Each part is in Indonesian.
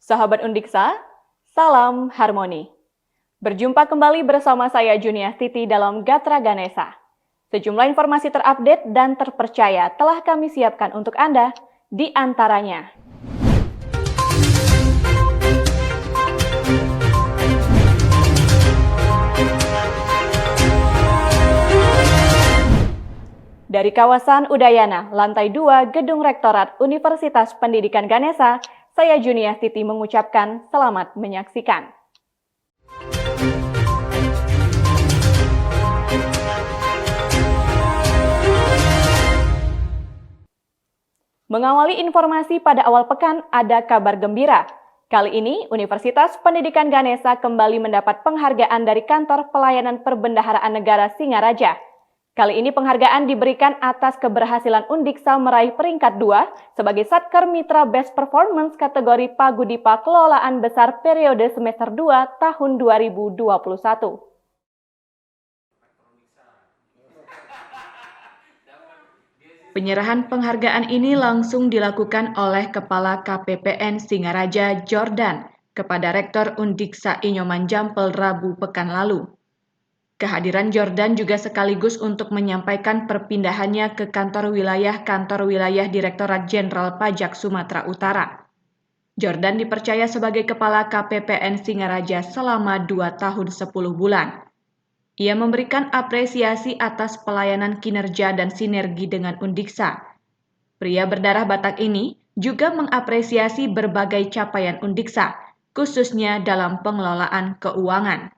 Sahabat Undiksa, salam harmoni. Berjumpa kembali bersama saya Juniastiti dalam Gatra Ganesa. Sejumlah informasi terupdate dan terpercaya telah kami siapkan untuk Anda, di antaranya. Dari kawasan Udayana, lantai 2 Gedung Rektorat Universitas Pendidikan Ganesa, saya Juniastiti mengucapkan selamat menyaksikan. Mengawali informasi pada awal pekan, ada kabar gembira. Kali ini, Universitas Pendidikan Ganesa kembali mendapat penghargaan dari Kantor Pelayanan Perbendaharaan Negara Singaraja. Kali ini penghargaan diberikan atas keberhasilan Undiksa meraih peringkat 2 sebagai Satker Mitra Best Performance kategori Pagudipa Kelolaan Besar periode semester 2 tahun 2021. Penyerahan penghargaan ini langsung dilakukan oleh Kepala KPPN Singaraja Jordan kepada Rektor Undiksa Inyoman Jampel Rabu pekan lalu. Kehadiran Jordan juga sekaligus untuk menyampaikan perpindahannya ke Kantor Wilayah Direktorat Jenderal Pajak Sumatera Utara. Jordan dipercaya sebagai Kepala KPPN Singaraja selama 2 tahun 10 bulan. Ia memberikan apresiasi atas pelayanan kinerja dan sinergi dengan Undiksa. Pria berdarah Batak ini juga mengapresiasi berbagai capaian Undiksa, khususnya dalam pengelolaan keuangan.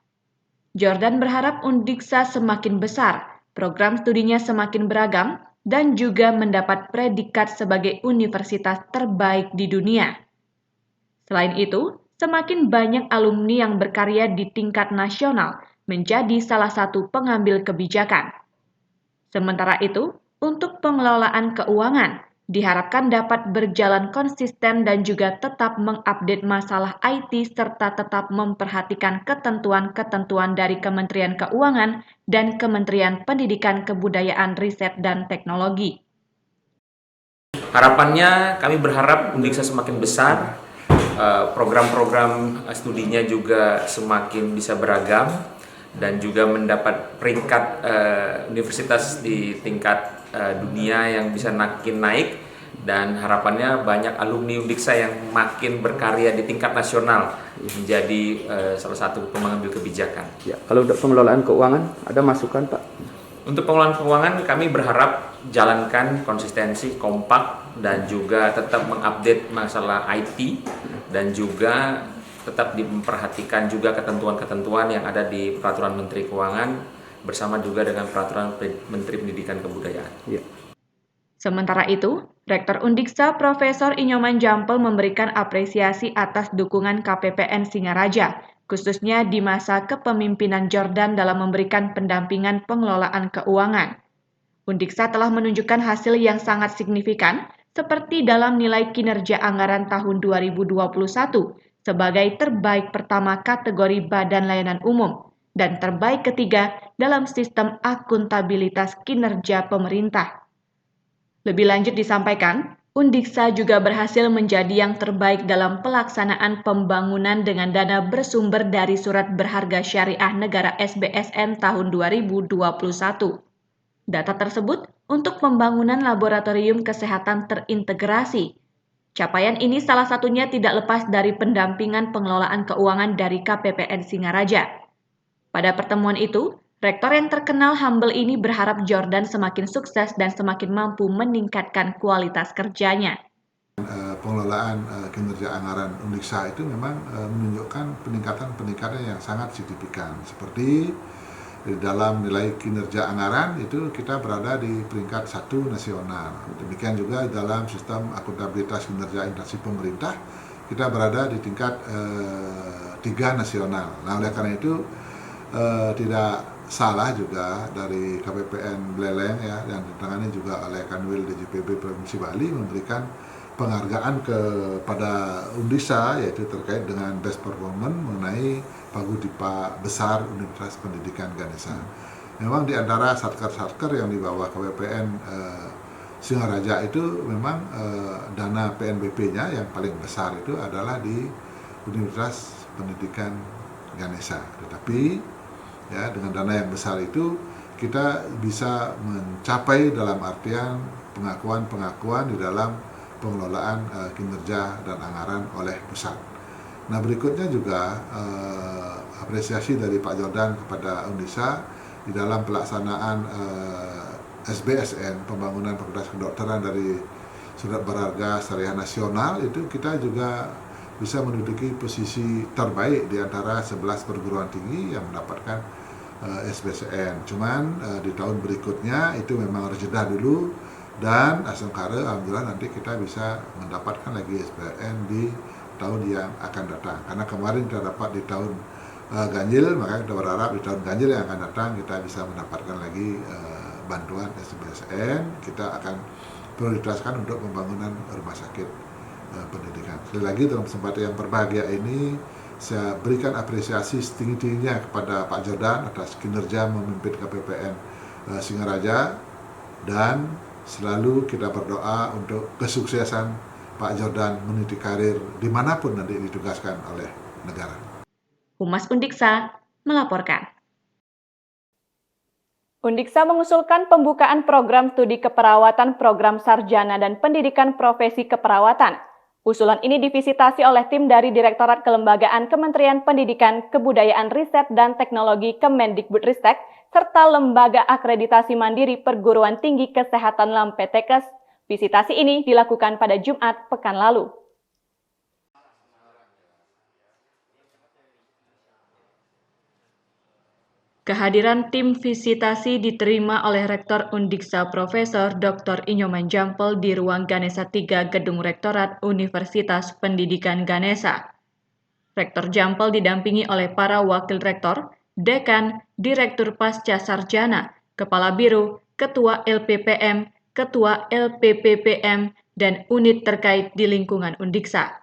Jordan berharap Undiksa semakin besar, program studinya semakin beragam, dan juga mendapat predikat sebagai universitas terbaik di dunia. Selain itu, semakin banyak alumni yang berkarya di tingkat nasional menjadi salah satu pengambil kebijakan. Sementara itu, untuk pengelolaan keuangan, diharapkan dapat berjalan konsisten dan juga tetap mengupdate masalah IT serta tetap memperhatikan ketentuan-ketentuan dari Kementerian Keuangan dan Kementerian Pendidikan Kebudayaan Riset dan Teknologi. Harapannya kami berharap Undiksa semakin besar, program-program studinya juga semakin bisa beragam dan juga mendapat peringkat universitas di tingkat dunia yang bisa makin naik, dan harapannya banyak alumni Undiksa yang makin berkarya di tingkat nasional menjadi salah satu pengambil kebijakan. Ya, kalau untuk pengelolaan keuangan ada masukan, Pak? Untuk pengelolaan keuangan kami berharap jalankan konsistensi, kompak, dan juga tetap mengupdate masalah IT dan juga tetap diperhatikan juga ketentuan-ketentuan yang ada di Peraturan Menteri Keuangan bersama juga dengan Peraturan Menteri Pendidikan Kebudayaan. Ya. Sementara itu, Rektor Undiksa Profesor Inyoman Jampel memberikan apresiasi atas dukungan KPPN Singaraja, khususnya di masa kepemimpinan Jordan dalam memberikan pendampingan pengelolaan keuangan. Undiksa telah menunjukkan hasil yang sangat signifikan, seperti dalam nilai kinerja anggaran tahun 2021 sebagai terbaik pertama kategori Badan Layanan Umum dan terbaik ketiga dalam sistem akuntabilitas kinerja pemerintah. Lebih lanjut disampaikan, Undiksa juga berhasil menjadi yang terbaik dalam pelaksanaan pembangunan dengan dana bersumber dari Surat Berharga Syariah Negara SBSN tahun 2021. Data tersebut untuk pembangunan laboratorium kesehatan terintegrasi. Capaian ini salah satunya tidak lepas dari pendampingan pengelolaan keuangan dari KPPN Singaraja. Pada pertemuan itu, Rektor yang terkenal humble ini berharap Jordan semakin sukses dan semakin mampu meningkatkan kualitas kerjanya. Pengelolaan kinerja anggaran Undiksa itu memang menunjukkan peningkatan yang sangat signifikan. Seperti di dalam nilai kinerja anggaran itu kita berada di peringkat 1 nasional. Demikian juga dalam sistem akuntabilitas kinerja instansi pemerintah kita berada di tingkat 3 nasional. Nah, oleh karena itu tidak salah juga dari KPPN Buleleng ya, dan ditangani juga oleh Kanwil DJPB Provinsi Bali memberikan penghargaan kepada Undiksa, yaitu terkait dengan best performance mengenai Pagudipa Besar Universitas Pendidikan Ganesa. Memang di antara satker-satker yang di bawah KPPN Singaraja itu memang dana PNBP-nya yang paling besar itu adalah di Universitas Pendidikan Ganesha. Tetapi ya dengan dana yang besar itu kita bisa mencapai dalam artian pengakuan-pengakuan di dalam pengelolaan kinerja dan anggaran oleh pusat. Nah berikutnya juga apresiasi dari Pak Jordan kepada Undiksa di dalam pelaksanaan SBSN, pembangunan Fakultas Kedokteran dari Surat Berharga Syariah Nasional, itu kita juga bisa menduduki posisi terbaik di antara 11 perguruan tinggi yang mendapatkan SBSN. Cuman di tahun berikutnya itu memang harus jeda dulu, dan asmkara alhamdulillah nanti kita bisa mendapatkan lagi SBSN di tahun yang akan datang. Karena kemarin kita dapat di tahun ganjil, maka kita berharap di tahun ganjil yang akan datang kita bisa mendapatkan lagi bantuan SBSN. Kita akan prioritaskan untuk pembangunan rumah sakit pendidikan. Sekali lagi dalam kesempatan yang berbahagia ini saya berikan apresiasi setinggi-tingginya kepada Pak Jordan atas kinerja memimpin KPPN Singaraja, dan selalu kita berdoa untuk kesuksesan Pak Jordan meniti karir dimanapun nanti ditugaskan oleh negara. Humas Undiksa melaporkan. Undiksa mengusulkan pembukaan program studi keperawatan, program sarjana, dan pendidikan profesi keperawatan. Usulan ini divisitasi oleh tim dari Direktorat Kelembagaan Kementerian Pendidikan, Kebudayaan, Riset, dan Teknologi Kemendikbudristek, serta Lembaga Akreditasi Mandiri Perguruan Tinggi Kesehatan LAMPTKes. Visitasi ini dilakukan pada Jumat pekan lalu. Kehadiran tim visitasi diterima oleh Rektor Undiksa Profesor Dr. Inyoman Jampel di ruang Ganesha 3 Gedung Rektorat Universitas Pendidikan Ganesha. Rektor Jampel didampingi oleh para wakil rektor, dekan, direktur pasca sarjana, kepala biro, ketua LPPM, ketua LPPPM, dan unit terkait di lingkungan Undiksa.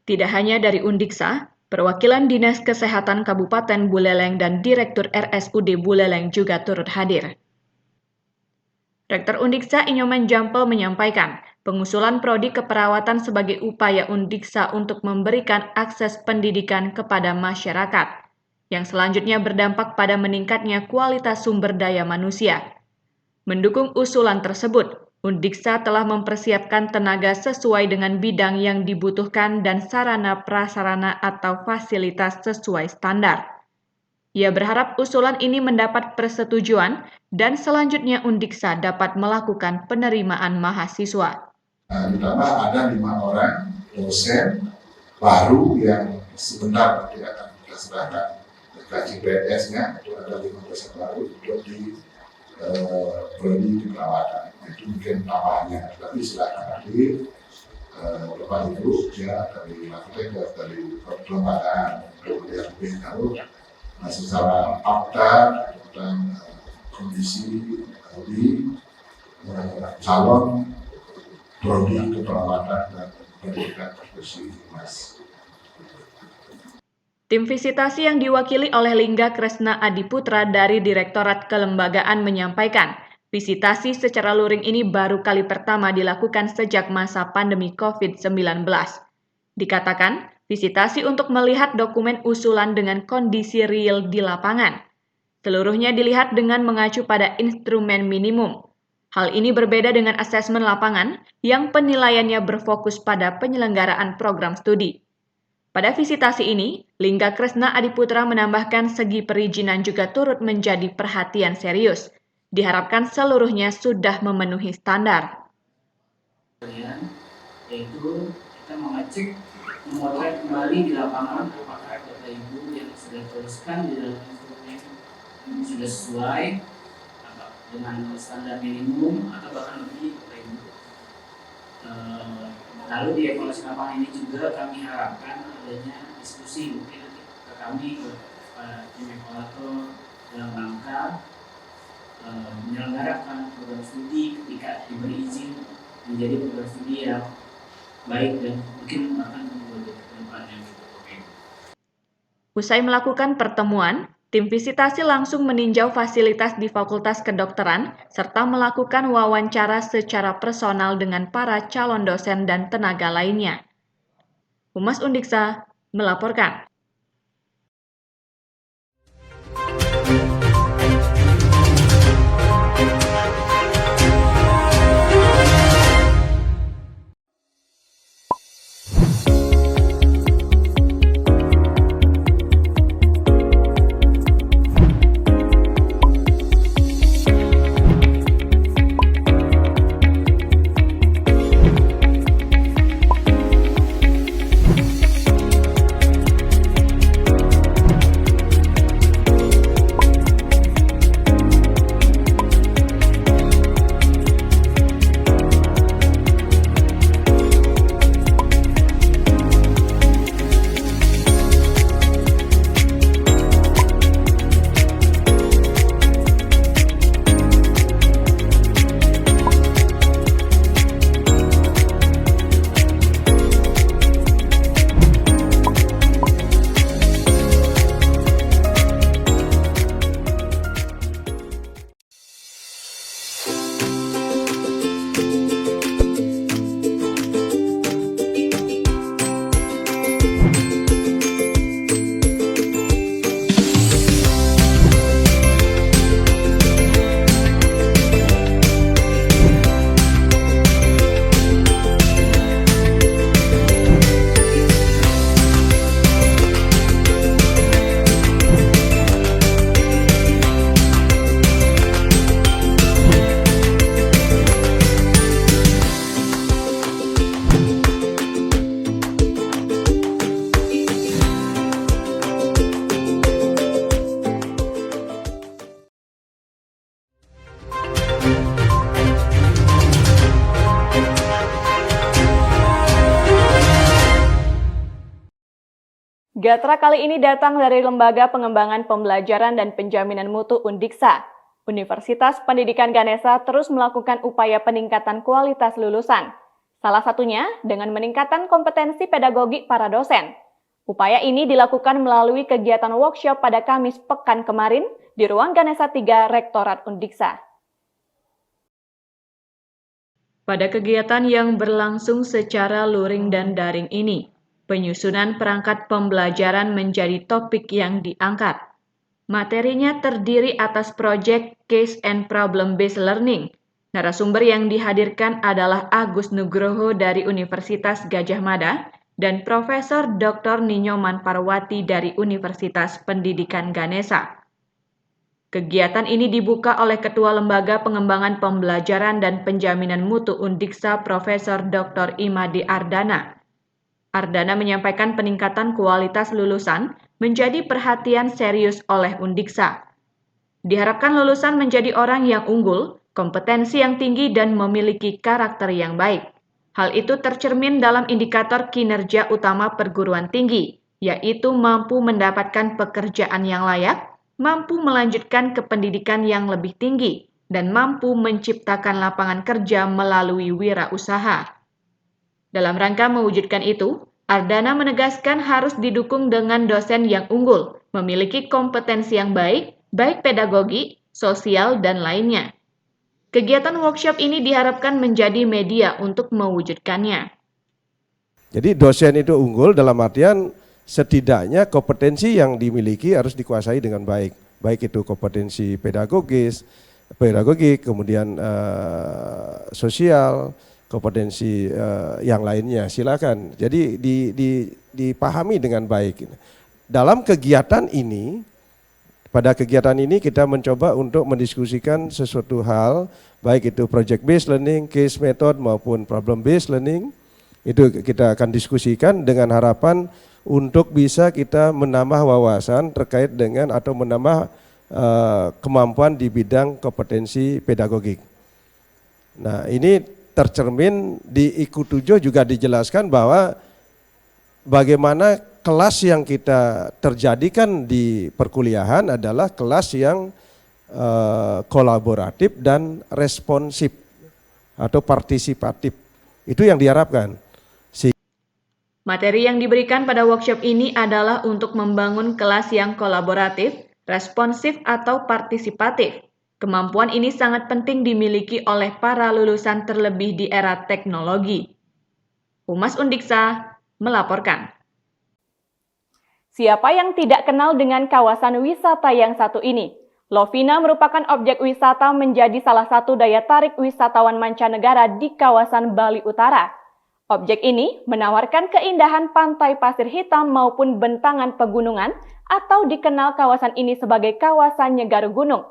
Tidak hanya dari Undiksa, perwakilan Dinas Kesehatan Kabupaten Buleleng dan Direktur RSUD Buleleng juga turut hadir. Rektor Undiksa Inyoman Jampel menyampaikan, pengusulan prodi keperawatan sebagai upaya Undiksa untuk memberikan akses pendidikan kepada masyarakat, yang selanjutnya berdampak pada meningkatnya kualitas sumber daya manusia. Mendukung usulan tersebut, Undiksa telah mempersiapkan tenaga sesuai dengan bidang yang dibutuhkan dan sarana prasarana atau fasilitas sesuai standar. Ia berharap usulan ini mendapat persetujuan dan selanjutnya Undiksa dapat melakukan penerimaan mahasiswa. Ditambah ada 5 orang dosen baru yang sebentar nanti akan kita serahkan gaji PNS-nya, itu ada 5 dosen baru untuk di prodi keperawatan. Itu mungkin tambahannya, tapi silakan nanti Bapak Ibu ya dari Fakultas dari kelembagaan untuk melihat lebih jauh secara fakta tentang kondisi di calon prodi keperawatan dan pendidikan profesi Mas. Tim visitasi yang diwakili oleh Lingga Kresna Adiputra dari Direktorat Kelembagaan menyampaikan, visitasi secara luring ini baru kali pertama dilakukan sejak masa pandemi COVID-19. Dikatakan, visitasi untuk melihat dokumen usulan dengan kondisi real di lapangan. Seluruhnya dilihat dengan mengacu pada instrumen minimum. Hal ini berbeda dengan asesmen lapangan yang penilaiannya berfokus pada penyelenggaraan program studi. Pada visitasi ini, Lingga Kresna Adiputra menambahkan segi perizinan juga turut menjadi perhatian serius. Diharapkan seluruhnya sudah memenuhi standar. Yaitu kita mengecek, memotret kembali di lapangan apakah Bapak Ibu yang sudah teruskan di dalam instrumen ini sudah sesuai dengan standar minimum atau bahkan lebih Bapak Ibu. Lalu di evaluasi lapangan ini juga kami harapkan adanya diskusi mungkin nanti ke kami kepada tim evaluator dalam rangka menyelenggarakan program studi ketika diberi izin menjadi program studi yang baik dan mungkin bahkan menjadi kedepannya. Usai melakukan pertemuan, tim visitasi langsung meninjau fasilitas di Fakultas Kedokteran serta melakukan wawancara secara personal dengan para calon dosen dan tenaga lainnya. Humas Undiksa melaporkan. Gatra kali ini datang dari Lembaga Pengembangan Pembelajaran dan Penjaminan Mutu Undiksa. Universitas Pendidikan Ganesha terus melakukan upaya peningkatan kualitas lulusan. Salah satunya dengan meningkatkan kompetensi pedagogi para dosen. Upaya ini dilakukan melalui kegiatan workshop pada Kamis pekan kemarin di Ruang Ganesha 3 Rektorat Undiksa. Pada kegiatan yang berlangsung secara luring dan daring ini, penyusunan perangkat pembelajaran menjadi topik yang diangkat. Materinya terdiri atas proyek Case and Problem Based Learning. Narasumber yang dihadirkan adalah Agus Nugroho dari Universitas Gadjah Mada dan Profesor Dr. Ninyoman Parwati dari Universitas Pendidikan Ganesha. Kegiatan ini dibuka oleh Ketua Lembaga Pengembangan Pembelajaran dan Penjaminan Mutu Undiksa Profesor Dr. Imadi Ardana. Ardana menyampaikan peningkatan kualitas lulusan menjadi perhatian serius oleh Undiksa. Diharapkan lulusan menjadi orang yang unggul, kompetensi yang tinggi dan memiliki karakter yang baik. Hal itu tercermin dalam indikator kinerja utama perguruan tinggi, yaitu mampu mendapatkan pekerjaan yang layak, mampu melanjutkan ke pendidikan yang lebih tinggi, dan mampu menciptakan lapangan kerja melalui wirausaha. Dalam rangka mewujudkan itu, Ardana menegaskan harus didukung dengan dosen yang unggul, memiliki kompetensi yang baik, baik pedagogi, sosial, dan lainnya. Kegiatan workshop ini diharapkan menjadi media untuk mewujudkannya. Jadi dosen itu unggul dalam artian setidaknya kompetensi yang dimiliki harus dikuasai dengan baik. Baik itu kompetensi pedagogik, kemudian sosial, kompetensi yang lainnya. Silakan. Jadi dipahami dengan baik. Dalam kegiatan ini, pada kegiatan ini kita mencoba untuk mendiskusikan sesuatu hal, baik itu project based learning, case method maupun problem based learning. Itu kita akan diskusikan dengan harapan untuk bisa kita menambah wawasan terkait dengan atau menambah kemampuan di bidang kompetensi pedagogik. Nah, ini tercermin di IQ7 juga dijelaskan bahwa bagaimana kelas yang kita terjadikan di perkuliahan adalah kelas yang kolaboratif dan responsif atau partisipatif. Itu yang diharapkan. Materi yang diberikan pada workshop ini adalah untuk membangun kelas yang kolaboratif, responsif atau partisipatif. Kemampuan ini sangat penting dimiliki oleh para lulusan terlebih di era teknologi. Humas Undiksa melaporkan. Siapa yang tidak kenal dengan kawasan wisata yang satu ini? Lovina merupakan objek wisata menjadi salah satu daya tarik wisatawan mancanegara di kawasan Bali Utara. Objek ini menawarkan keindahan pantai pasir hitam maupun bentangan pegunungan atau dikenal kawasan ini sebagai kawasan Nyegar Gunung.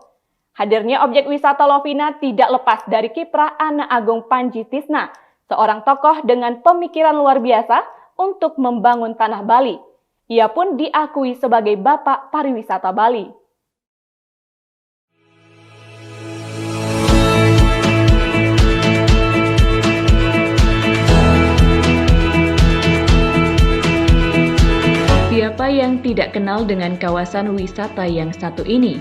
Hadirnya objek wisata Lovina tidak lepas dari kiprah Ana Agung Panji Tisna, seorang tokoh dengan pemikiran luar biasa untuk membangun tanah Bali. Ia pun diakui sebagai Bapak Pariwisata Bali. Siapa yang tidak kenal dengan kawasan wisata yang satu ini?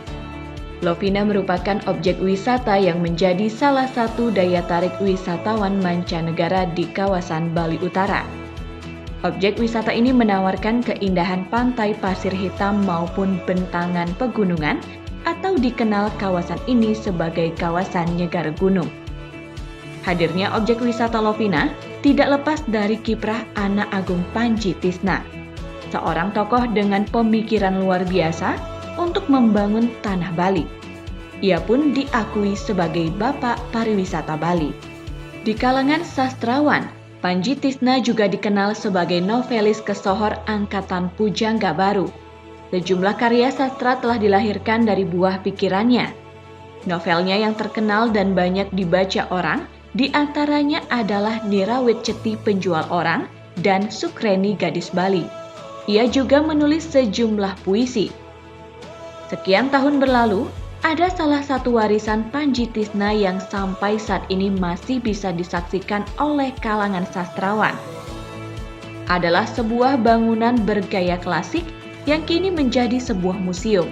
Lovina merupakan objek wisata yang menjadi salah satu daya tarik wisatawan mancanegara di kawasan Bali Utara. Objek wisata ini menawarkan keindahan pantai pasir hitam maupun bentangan pegunungan atau dikenal kawasan ini sebagai kawasan Nyegar Gunung. Hadirnya objek wisata Lovina tidak lepas dari kiprah Ana Agung Panji Tisna, seorang tokoh dengan pemikiran luar biasa untuk membangun tanah Bali. Ia pun diakui sebagai Bapak Pariwisata Bali. Di kalangan sastrawan, Panji Tisna juga dikenal sebagai novelis kesohor angkatan pujangga baru. Sejumlah karya sastra telah dilahirkan dari buah pikirannya. Novelnya yang terkenal dan banyak dibaca orang, di antaranya adalah Nirawit Ceti Penjual Orang dan Sukreni Gadis Bali. Ia juga menulis sejumlah puisi. Sekian tahun berlalu, ada salah satu warisan Panji Tisna yang sampai saat ini masih bisa disaksikan oleh kalangan sastrawan. Adalah sebuah bangunan bergaya klasik yang kini menjadi sebuah museum.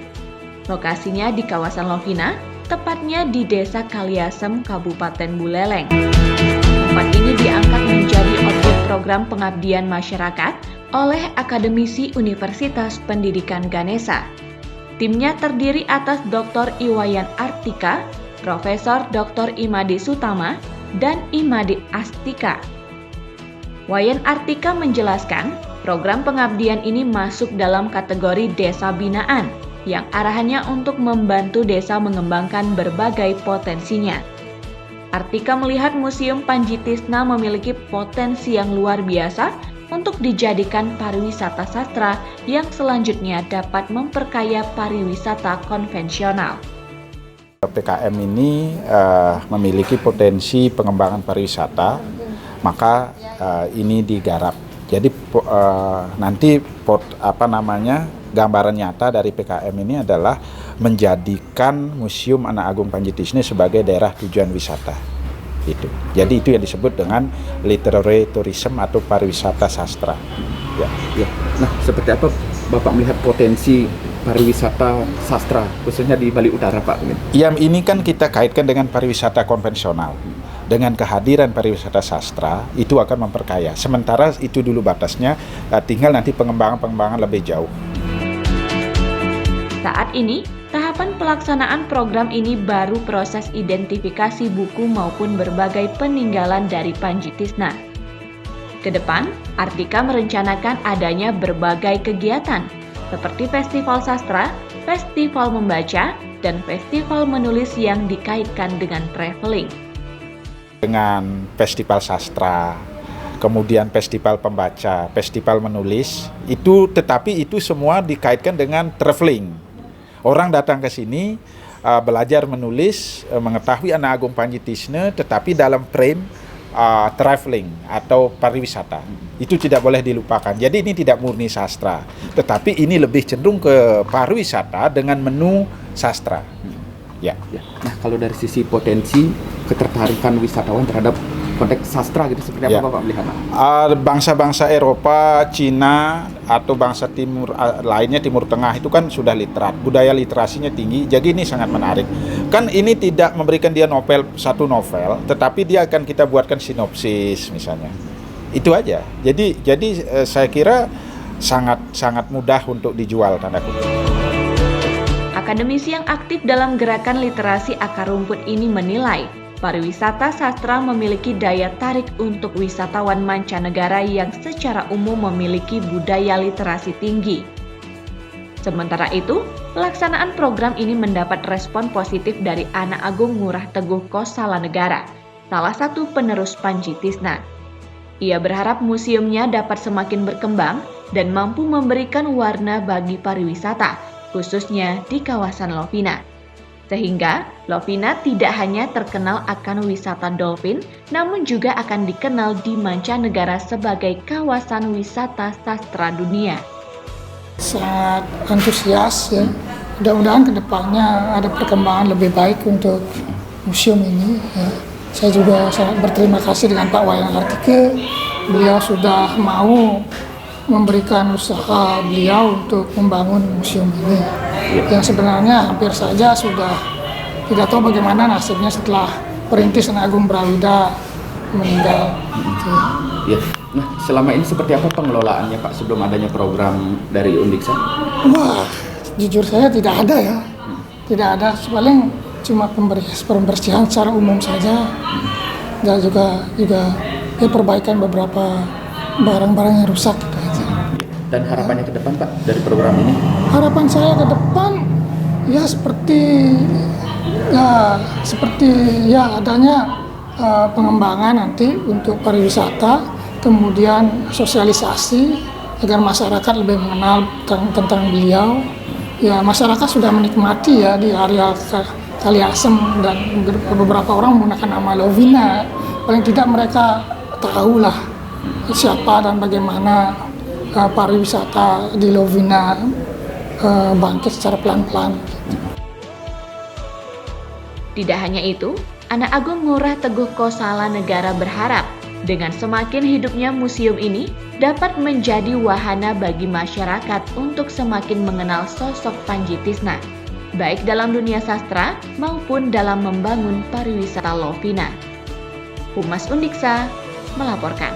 Lokasinya di kawasan Lovina, tepatnya di Desa Kaliasem, Kabupaten Buleleng. Tempat ini diangkat menjadi objek program pengabdian masyarakat oleh akademisi Universitas Pendidikan Ganesha. Timnya terdiri atas Dr. Iwayan Artika, Profesor Dr. Imade Sutama, dan Imade Astika. Wayan Artika menjelaskan, program pengabdian ini masuk dalam kategori desa binaan, yang arahannya untuk membantu desa mengembangkan berbagai potensinya. Artika melihat Museum Panji Tisna memiliki potensi yang luar biasa untuk dijadikan pariwisata sastra yang selanjutnya dapat memperkaya pariwisata konvensional. PKM ini memiliki potensi pengembangan pariwisata, maka ini digarap. Jadi nanti gambaran nyata dari PKM ini adalah menjadikan Museum Ana Agung Panji Tisna sebagai daerah tujuan wisata. Itu. Jadi itu yang disebut dengan literary tourism atau pariwisata sastra. Ya. Nah, seperti apa Bapak melihat potensi pariwisata sastra khususnya di Bali Utara, Pak? Yang ini kan kita kaitkan dengan pariwisata konvensional. Dengan kehadiran pariwisata sastra itu akan memperkaya. Sementara itu dulu batasnya, tinggal nanti pengembangan lebih jauh. Saat ini, tahapan pelaksanaan program ini baru proses identifikasi buku maupun berbagai peninggalan dari Panji Tisna. Kedepan, Artika merencanakan adanya berbagai kegiatan, seperti festival sastra, festival membaca, dan festival menulis yang dikaitkan dengan traveling. Dengan festival sastra, kemudian festival pembaca, festival menulis, tetapi itu semua dikaitkan dengan traveling. Orang datang ke sini belajar menulis, mengetahui Ana Agung Panji Tisna, tetapi dalam frame traveling atau pariwisata. Itu tidak boleh dilupakan. Jadi ini tidak murni sastra, tetapi ini lebih cenderung ke pariwisata dengan menu sastra. Ya. Nah, kalau dari sisi potensi ketertarikan wisatawan terhadap konteks sastra gitu, seperti apa Bapak melihat? Bangsa-bangsa Eropa, Cina, atau bangsa timur lainnya, Timur Tengah itu kan sudah literat, budaya literasinya tinggi, jadi ini sangat menarik. Kan ini tidak memberikan dia satu novel, tetapi dia akan kita buatkan sinopsis misalnya. Itu aja. Jadi saya kira sangat mudah untuk dijual, tanda kutip. Akademisi yang aktif dalam gerakan literasi akar rumput ini menilai pariwisata sastra memiliki daya tarik untuk wisatawan mancanegara yang secara umum memiliki budaya literasi tinggi. Sementara itu, pelaksanaan program ini mendapat respon positif dari Anak Agung Ngurah Teguh Kosalanegara, salah satu penerus Panji Tisna. Ia berharap museumnya dapat semakin berkembang dan mampu memberikan warna bagi pariwisata, khususnya di kawasan Lovina. Sehingga Lovina tidak hanya terkenal akan wisata dolphin, namun juga akan dikenal di mancanegara sebagai kawasan wisata sastra dunia. Sangat antusias ya. Mudah-mudahan kedepannya ada perkembangan lebih baik untuk museum ini ya. Saya juga sangat berterima kasih dengan Pak Wayan Artike. Beliau sudah mau memberikan usaha beliau untuk membangun museum ini. Yang sebenarnya hampir saja sudah tidak tahu bagaimana nasibnya setelah perintis Anak Agung Brawida meninggal. Gitu. Ya. Nah, selama ini seperti apa pengelolaannya Pak sebelum adanya program dari Undiksa? Wah, jujur saya tidak ada ya. Tidak ada, paling cuma pembersihan secara umum saja. Dan juga ya perbaikan beberapa barang-barang yang rusak gitu aja. Dan harapannya ke depan Pak dari program ini? Harapan saya ke depan ya seperti adanya pengembangan nanti untuk pariwisata, kemudian sosialisasi agar masyarakat lebih mengenal tentang beliau. Ya, masyarakat sudah menikmati ya di area Kali Asem dan beberapa orang menggunakan nama Lovina. Paling tidak mereka tahulah siapa dan bagaimana pariwisata di Lovina bangkit secara pelan-pelan. Tidak hanya itu, Anak Agung Ngurah Teguh Kosalanegara berharap dengan semakin hidupnya museum ini dapat menjadi wahana bagi masyarakat untuk semakin mengenal sosok Panji Tisna, baik dalam dunia sastra maupun dalam membangun pariwisata Lovina. Humas Undiksa melaporkan.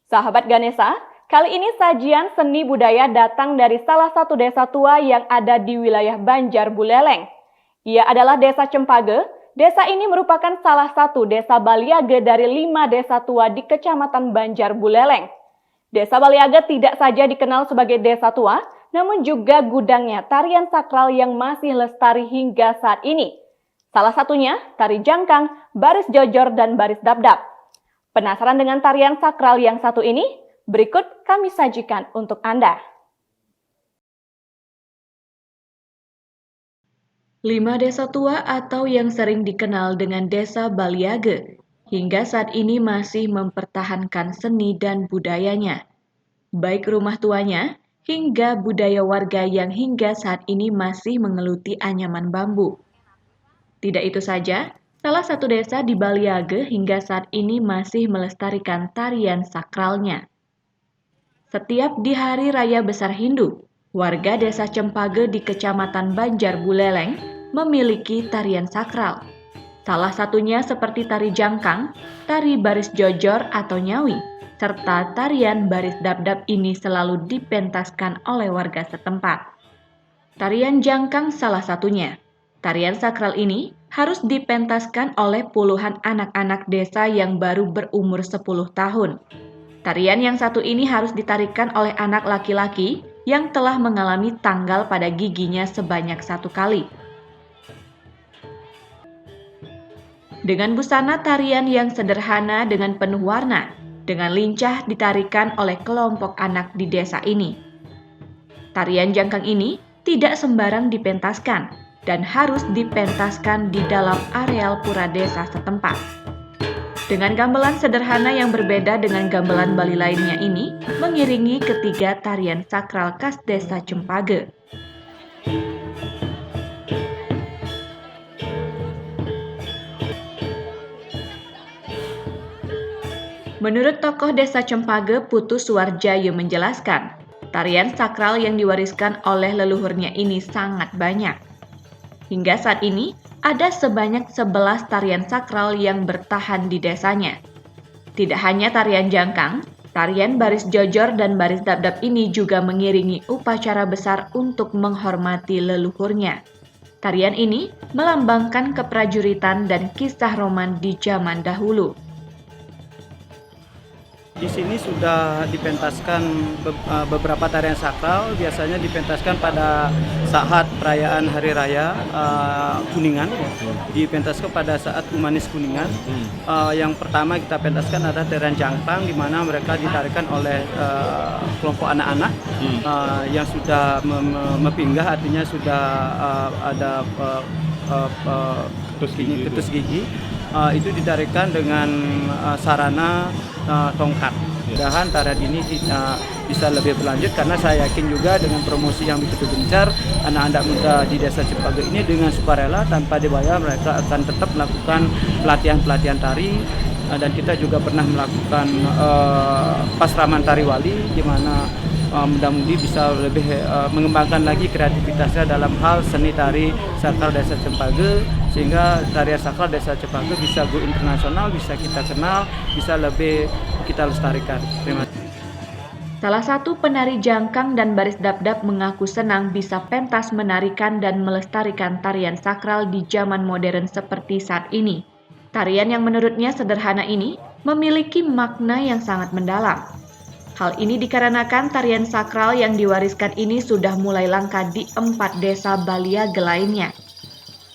Sahabat Ganesha, kali ini sajian seni budaya datang dari salah satu desa tua yang ada di wilayah Banjar Buleleng. Ia adalah Desa Cempage. Desa ini merupakan salah satu desa Baliage dari 5 desa tua di Kecamatan Banjar Buleleng. Desa Baliage tidak saja dikenal sebagai desa tua, namun juga gudangnya tarian sakral yang masih lestari hingga saat ini. Salah satunya tari jangkang, baris jojor, dan baris dabdab. Penasaran dengan tarian sakral yang satu ini? Berikut kami sajikan untuk Anda. 5 desa tua atau yang sering dikenal dengan Desa Baliage hingga saat ini masih mempertahankan seni dan budayanya. Baik rumah tuanya hingga budaya warga yang hingga saat ini masih mengeluti anyaman bambu. Tidak itu saja, salah satu desa di Baliage hingga saat ini masih melestarikan tarian sakralnya. Setiap di Hari Raya Besar Hindu, warga Desa Cempage di Kecamatan Banjar Buleleng memiliki tarian sakral. Salah satunya seperti tari jangkang, tari baris jojor atau nyawi, serta tarian baris dabdab ini selalu dipentaskan oleh warga setempat. Tarian jangkang salah satunya. Tarian sakral ini harus dipentaskan oleh puluhan anak-anak desa yang baru berumur 10 tahun. Tarian yang satu ini harus ditarikan oleh anak laki-laki yang telah mengalami tanggal pada giginya sebanyak 1 kali. Dengan busana tarian yang sederhana dengan penuh warna, dengan lincah ditarikan oleh kelompok anak di desa ini. Tarian jangkang ini tidak sembarang dipentaskan dan harus dipentaskan di dalam areal pura desa setempat. Dengan gamelan sederhana yang berbeda dengan gamelan Bali lainnya ini, mengiringi ketiga tarian sakral khas Desa Cempage. Menurut tokoh Desa Cempage, Putu Suwarjayo menjelaskan, tarian sakral yang diwariskan oleh leluhurnya ini sangat banyak. Hingga saat ini, ada sebanyak 11 tarian sakral yang bertahan di desanya. Tidak hanya tarian jangkang, tarian baris jojor dan baris dabdab ini juga mengiringi upacara besar untuk menghormati leluhurnya. Tarian ini melambangkan keprajuritan dan kisah roman di zaman dahulu. Di sini sudah dipentaskan beberapa tarian sakral, biasanya dipentaskan pada saat perayaan Hari Raya Kuningan, dipentaskan pada saat Umanis Kuningan. Yang pertama kita pentaskan adalah tarian jangkang, di mana mereka ditarikan oleh kelompok anak-anak yang sudah mepinggah, artinya sudah ada ketus gigi. Itu ditarikan dengan sarana tongkat. Mudah-mudahan tarian ini bisa lebih berlanjut karena saya yakin juga dengan promosi yang begitu gencar, anak-anak muda di Desa Cempage ini dengan sukarela tanpa dibayar mereka akan tetap melakukan pelatihan tari, dan kita juga pernah melakukan pasraman tari wali di mana mudah-mudi bisa lebih mengembangkan lagi kreativitasnya dalam hal seni tari sakral Desa Cempage, sehingga tarian sakral Desa Cempage bisa go internasional, bisa kita kenal, bisa lebih kita lestarikan. Terima kasih. Salah satu penari jangkang dan baris dabdab mengaku senang bisa pentas menarikan dan melestarikan tarian sakral di zaman modern seperti saat ini. Tarian yang menurutnya sederhana ini memiliki makna yang sangat mendalam. Hal ini dikarenakan tarian sakral yang diwariskan ini sudah mulai langka di 4 desa Baliage lainnya.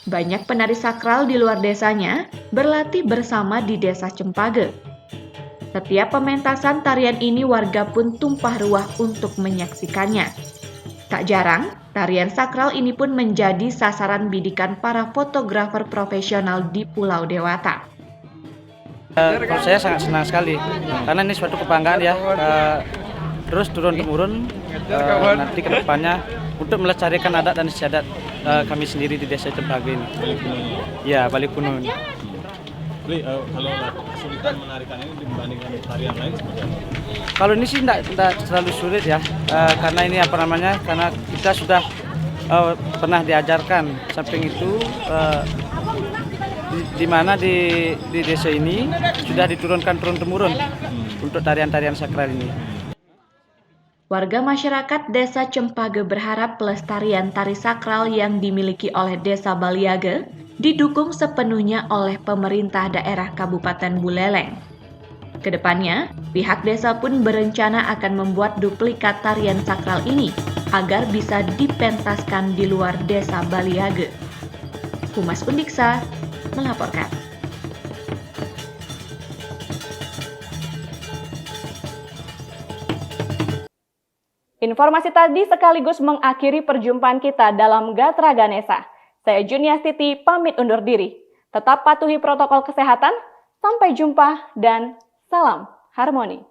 Banyak penari sakral di luar desanya berlatih bersama di Desa Cempage. Setiap pementasan tarian ini warga pun tumpah ruah untuk menyaksikannya. Tak jarang, tarian sakral ini pun menjadi sasaran bidikan para fotografer profesional di Pulau Dewata. Kalau saya sangat senang sekali karena ini suatu kebanggaan ya, terus turun-temurun nanti ke depannya untuk melestarikan adat dan istiadat kami sendiri di Desa Cempage ini. Ya, Bali kuno. Kalau kesulitan menarikan ini dibandingkan tarian lain seperti apa? Kalau ini sih tidak terlalu sulit ya, karena ini karena kita sudah pernah diajarkan. Samping itu di mana di desa ini sudah diturunkan turun-temurun untuk tarian-tarian sakral ini. Warga masyarakat Desa Cempage berharap pelestarian tari sakral yang dimiliki oleh Desa Baliage didukung sepenuhnya oleh pemerintah daerah Kabupaten Buleleng. Kedepannya, pihak desa pun berencana akan membuat duplikat tarian sakral ini agar bisa dipentaskan di luar desa Baliage. Humas Undiksa melaporkan. Informasi tadi sekaligus mengakhiri perjumpaan kita dalam Gatra Ganesha. Saya Juniastiti pamit undur diri. Tetap patuhi protokol kesehatan. Sampai jumpa dan salam harmoni.